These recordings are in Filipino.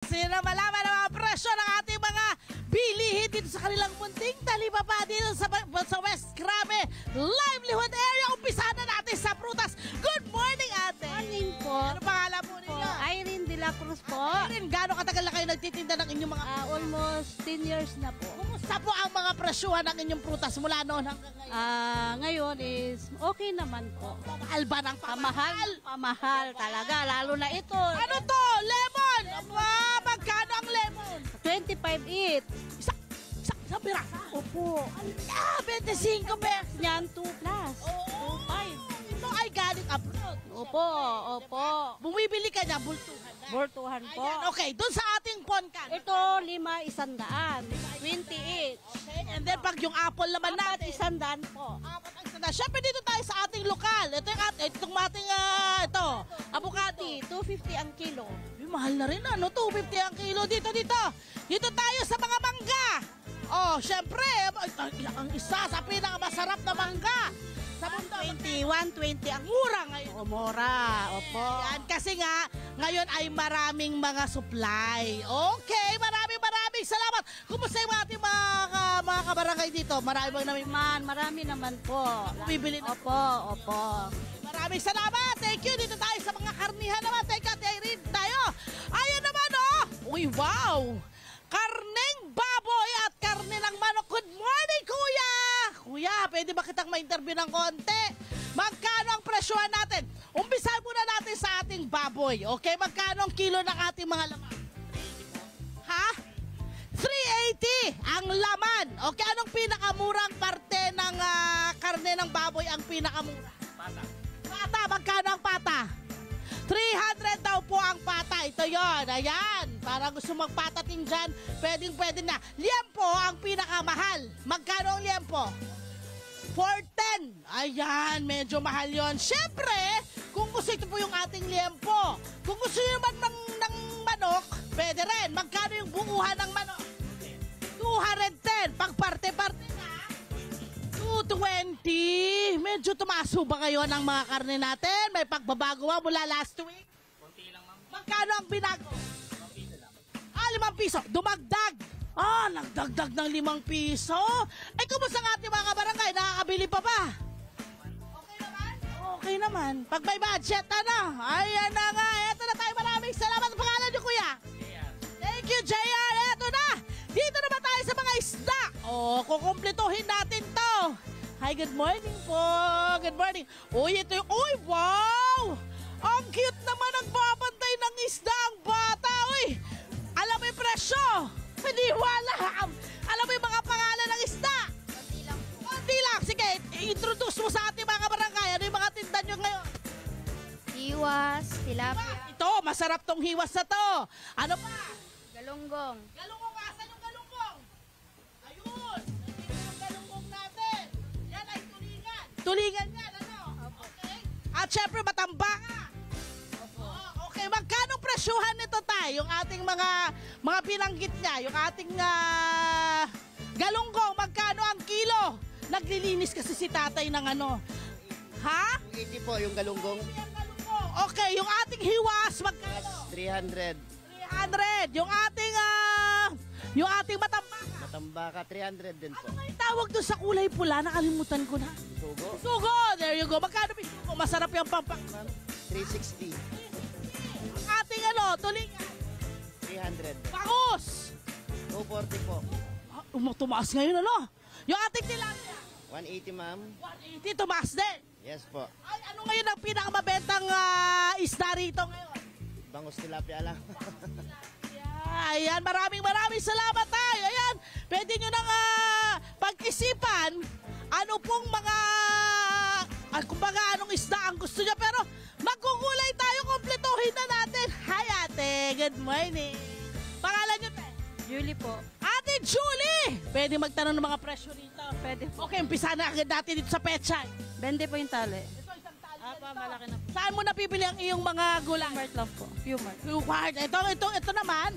Sino malaman ang mga presyo ng ating mga bilihin dito sa kanilang munting talibaba dito sa West Grabe livelihood area. Umpisa na natin sa prutas. Good morning, ate. Morning po. Ano pangalan po ninyo? Irene de la Cruz po. Irene, gaano katagal na kayo nagtitinda ng inyong mga Almost 10 years na po. Kumusta po ang mga presyuhan ng inyong prutas mula noon hanggang ngayon? Ngayon is okay naman po. Pamahal ba ng Pamahal, pamahal talaga. Lalo na ito. Ano to? Lemon! Magkano ang lemon? 25 each. Isang pirasa? Opo. 25 pesos. Yan 2 plus. Oo. 2.5. Ito ay galing abroad. Opo, opo. Bumibili ka niya, bultuhan na. Bortuhan po. Ayan, okay. Doon sa ating ponkan. Ito 5 100. 20 each. Okay. And then pag yung apple naman Apat natin. 100 po. Apat ang sanda. Siyempre dito tayo sa ating lokal. Ito yung itong ating avocado. 250 ang kilo. Ay, mahal na rin ano. 250 ang kilo. Dito. Dito tayo sa mga mangga. Oh, siyempre. Ang isa sa pinakamasarap na mangga. Sa mundo. 120 ang Mura ngayon. mura. Opo. Yan, kasi nga, ngayon ay maraming mga supply. Okay, maraming salamat. Kumusta yung ating mga kabarangay dito? Marami bang Marami naman po. bibili na? Opo. Maraming salamat. Thank you. Dito tayo sa mga karnihan naman. Teka, rin tayo. Ayan naman, oh. Uy, wow. Karneng baboy at karne ng manok. Good morning, kuya. Kuya, pwede ba kitang ma-interview ng konti? Magkano ang presyohan natin? Umpisahan muna natin sa ating baboy. Okay, magkano ang kilo ng ating mga laman? Ha? 380 ang laman. Okay, anong pinakamurang parte ng karne ng baboy ang pinakamura? Pata, magkano ang pata? 300 daw po ang pata. Ito yon. Ayan. Para gusto magpatating dyan, pwede na. Liempo ang pinakamahal. Magkano ang liempo? 410. Ayan, medyo mahal yon. Siyempre, kung gusto ito po yung ating liempo. Kung gusto nyo naman ng manok, pwede rin. Magkano yung buuhan ng manok? 210. Pag parte-parte na, 220. Medyo tumaso ba ngayon ang mga karne natin? May pagbabago ba mula last week? Konti lang, ma'am. Magkano ang binago? 5 piso. Dumagdag. Nagdagdag ng 5 piso. Eh, kumusta nga ating mga kabarangay? Nakakabili pa ba? Okay naman? Okay naman. Pag may budget, ayan na nga. Eto na tayo. Maraming salamat. Ang pangalan niyo, kuya? Thank you, JR. Eto na. Dito naman tayo sa mga isda. Kukumplituhin natin to. Hi, good morning po. Good morning. Uy, ito yung... Uy, wow! Ang cute naman nagbabantay ng isda ang bata. Uy, alam mo yung presyo? Hindi wala. Alam mo yung mga pangalan ng isda? Konti lang. Sige, introduce mo sa ating mga barangay. Ano yung mga tinda nyo ngayon? Hiwas, tilapia, Ito, masarap tong hiwas na to. Ano pa? galunggong. Galunggong, asan yung galunggong? Ayun, nandito yung galunggong natin. Yan ay tulingan. Tulingan yan, ano? Okay. At syempre, matambaka. Okay, magkano presyuhan nito tayo? Yung ating mga binanggit niya, yung ating galunggong, magkano ang kilo? Naglilinis kasi si tatay ng ano. Ha? 80 po yung galunggong. Yung galunggong. Okay, yung ating hiwas, magkano? 300. 300. Yung ating matambaka. Matambaka, 300 din po. Ano nga yung tawag doon sa kulay pula? Nakalimutan ko na. Sugo, Sugo! There you go. Magkano ba yung sugo? Masarap yung pampak. 360. Ang ating tulingan. 300. Bangus! 240 po. Tumaas ngayon, ano? Yung ating tilapia. 180 ma'am. 180, tumaas din. Yes po. Ay, ano ngayon ang pinakamabentang isda rito ngayon? Bangus tilapia lang. Ayan, maraming salamat tayo. Ayan, pwede nyo nang pag-isipan ano pong mga, kumbaga anong isda ang gusto nyo. Pero magkukulay tayo, kumpletuhin na natin. Hi ate, good morning. Pangalan nyo, te? Julie po. Ate Julie! Pwede magtanong ng mga presyo rito. Pwede po. Okay, umpisa na agad natin dito sa Pechay. 20 po yung tali. Ito, isang tali. Malaki na po. Saan mo napipili ang iyong mga gulay? Mart lang po. Pumart. Reward. Ito naman.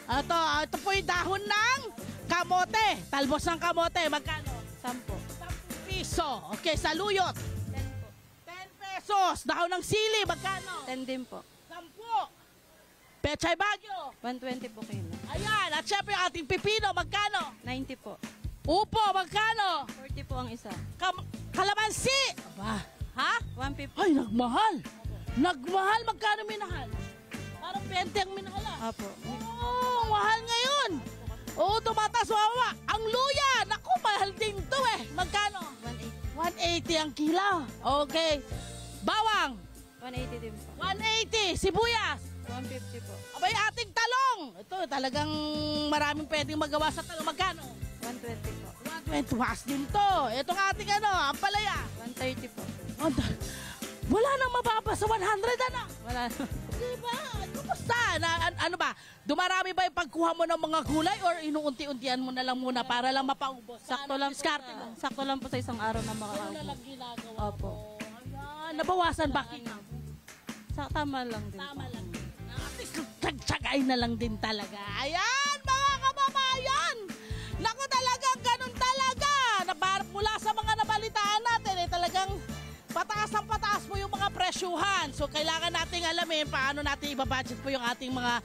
Ito po yung dahon ng kamote. Talbos ng kamote. Magkano? 10 po. 10 piso. Okay, saluyot. 10 po. 10 pesos. Dahon ng sili. Magkano? 10 din po. 10. Pechay Baguio. 120 po kilo. Ayan, at syempre yung ating pipino, magkano? 90 po. Upo, magkano? 40 po ang isa. Kalamansi! Aba, ha? 150. Ay, nagmahal. Nagmahal, magkano minahal? Parang 20 ang minahal ah. Apo. Oo, mahal ngayon. Oo, tumataas wawa. Ang luya, naku, mahal din to eh. Magkano? 180. 180 ang kilo. Okay. Bawang, 180 din po. 180. Sibuyas, 150 po. abay, ating talong. Ito, talagang maraming pwedeng magawa sa talong. Magkano? 120 po. 120. Mas din to. Itong ating ang palaya. 130 po. Wala nang mababa sa 100, ano? Wala. Diba? Kumusta? Ano ba? Dumarami ba yung pagkuha mo ng mga gulay or inuunti-untian mo na lang muna para lang mapaubos? Sakto lang po. Diskarte mo. Sakto lang po sa isang araw na Ano na makakaubos. lang ginagawa Opo. mo? Ayan, nabawasan ba kita? Tama lang din Tama po. lang. At least tagtsagay na lang din talaga. Ayan, mga kababayan! Naku talagang ganun talaga! Mula sa mga nabalitaan natin, talagang pataas ang pataas po yung mga presyuhan. So, kailangan nating alamin paano natin ibabudget po yung ating mga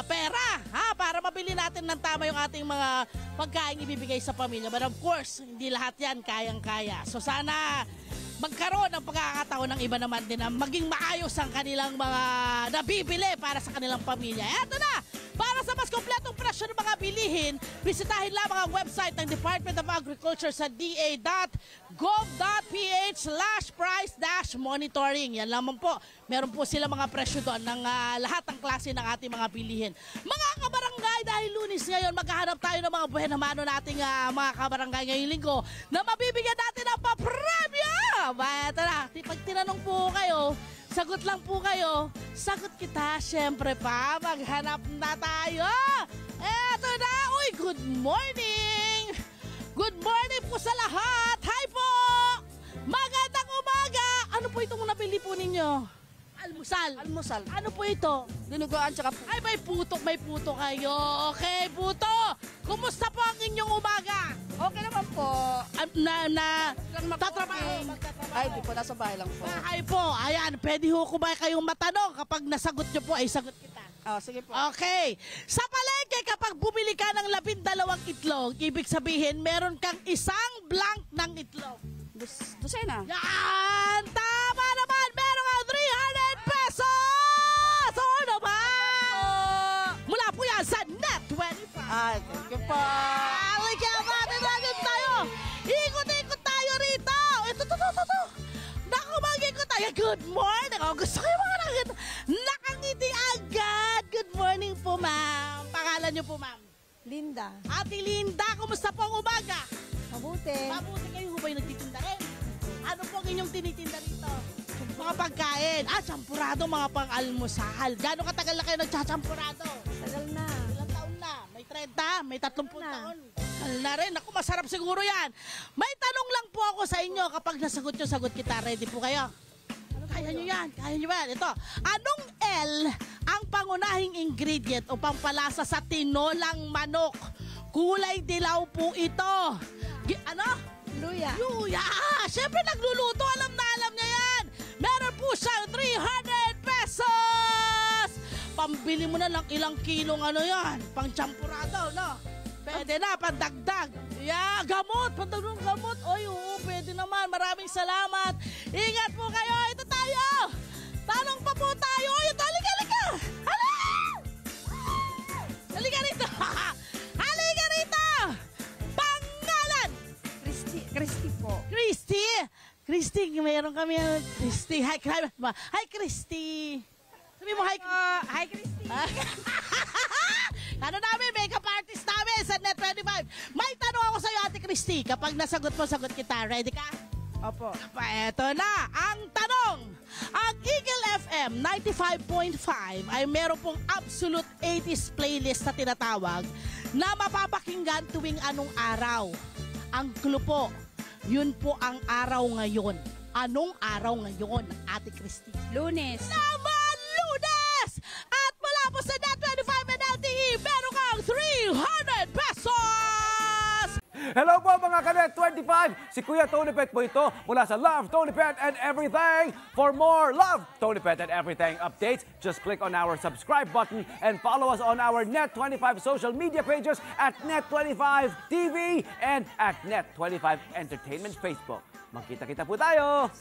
pera. Para mabili natin ng tama yung ating mga pagkain ibibigay sa pamilya. But of course, hindi lahat yan kayang-kaya. So, sana magkaroon ng pagkakataon ng iba naman din na maging maayos ang kanilang mga nabibili para sa kanilang pamilya. Eto na! Para sa mas kompletong presyo ng mga bilihin, bisitahin lamang ang website ng Department of Agriculture sa da.gov.ph/price-monitoring. Yan lamang po. Meron po sila mga presyo doon ng lahat ng klase ng ating mga bilihin. Mga kabarangay, dahil Lunes ngayon, maghahanap tayo ng mga buhay na mano nating mga kabarangay ngayong linggo na mabibigyan natin ng papremyo! Ito na, pag tinanong po kayo, sagot lang po kayo. Sagot kita, syempre pa. Maghanap na tayo. Eto na. Uy, good morning. Good morning po sa lahat. Hi po. Magandang umaga. Ano po itong nabili po ninyo? Almusal. Almusal. Ano po ito? Dinuguan tsaka po. Ay, may puto kayo. Okay, puto. Kumusta po ang inyong umaga? Okay naman po. Tatrabaho. Ay, di po. Nasa bahay lang po. Bahay po. Ayan, pwede ho ko ba kayong matanong? Kapag nasagot nyo po, ay sagot kita. Sige po. Okay. Sa palengke, kapag bumili ka ng 12 itlog, ibig sabihin, meron kang isang blank ng itlog. Dosena. Yan! Tama naman! Meron kang 300 pesos! Oo naman! Mula po yan sa Net 25. Ay, thank you po. Halika, natin tayo! Ikot-ikot tayo rito! Ito. Naku, mag-ikot tayo. Good morning! Oh, gusto ko yung mga nakangiti agad. Good morning po, ma'am. Pangalan niyo po, ma'am? Linda. Ate Linda, kumusta po ang umaga? Mabuti. Mabuti kayo ba yung nagtitinda rin? Ano po ang inyong tinitinda rito? Mga pagkain. Champurado, mga pang-almusal. Gano'ng katagal na kayo nagchachampurado? Tagal na. Ilang taon na? May 30? May 30 na. taon? Tagal na rin. Ako, masarap siguro yan. May tanong lang po ako sa inyo. Kapag nasagot nyo, sagot kita. Ready po kayo? Kaya nyo yan. Kaya nyo yan. Ito. Anong L ang pangunahing ingredient o pampalasa sa tinolang manok? Kulay dilaw po ito. Ano? Luya. Luya! Siyempre nagluluto, alam niya yan! Meron po siyang 300 pesos! Pambili mo na lang ilang kilong yan, pang champurado, no? Pwede na, pandagdag. Yeah, gamot, pandagdag gamot. Oy, oo, pwede naman. Maraming salamat. Ingat po kayo. Ito tayo. Tanong pa po tayo. Halika! Halika rito. Halika rito. Pangalan. Christy po. Christy, meron kami Christy. Hi, Christy. Sabi mo, hi. Hi, Christy. Ano namin, makeup artist namin sa Net25. May tanong ako sa'yo, Ate Christy. Kapag nasagot mo, sagot kita. Ready ka? Opo. Eto na, ang tanong. Ang Eagle FM 95.5 ay meron pong absolute 80s playlist na tinatawag na mapapakinggan tuwing anong araw. Ang clue po, yun po ang araw ngayon. Anong araw ngayon, Ate Christy? Lunes. Naman, Lunes! At mula po sa Net25 and LTE, meron kang 300 pesos! Hello po mga Kanet 25! Si Kuya Tony Pet po ito mula sa Love, Tony Pet and Everything. For more Love, Tony Pet and Everything updates, just click on our subscribe button and follow us on our Net25 social media pages at Net25 TV and at Net25 Entertainment Facebook. Magkita-kita po tayo!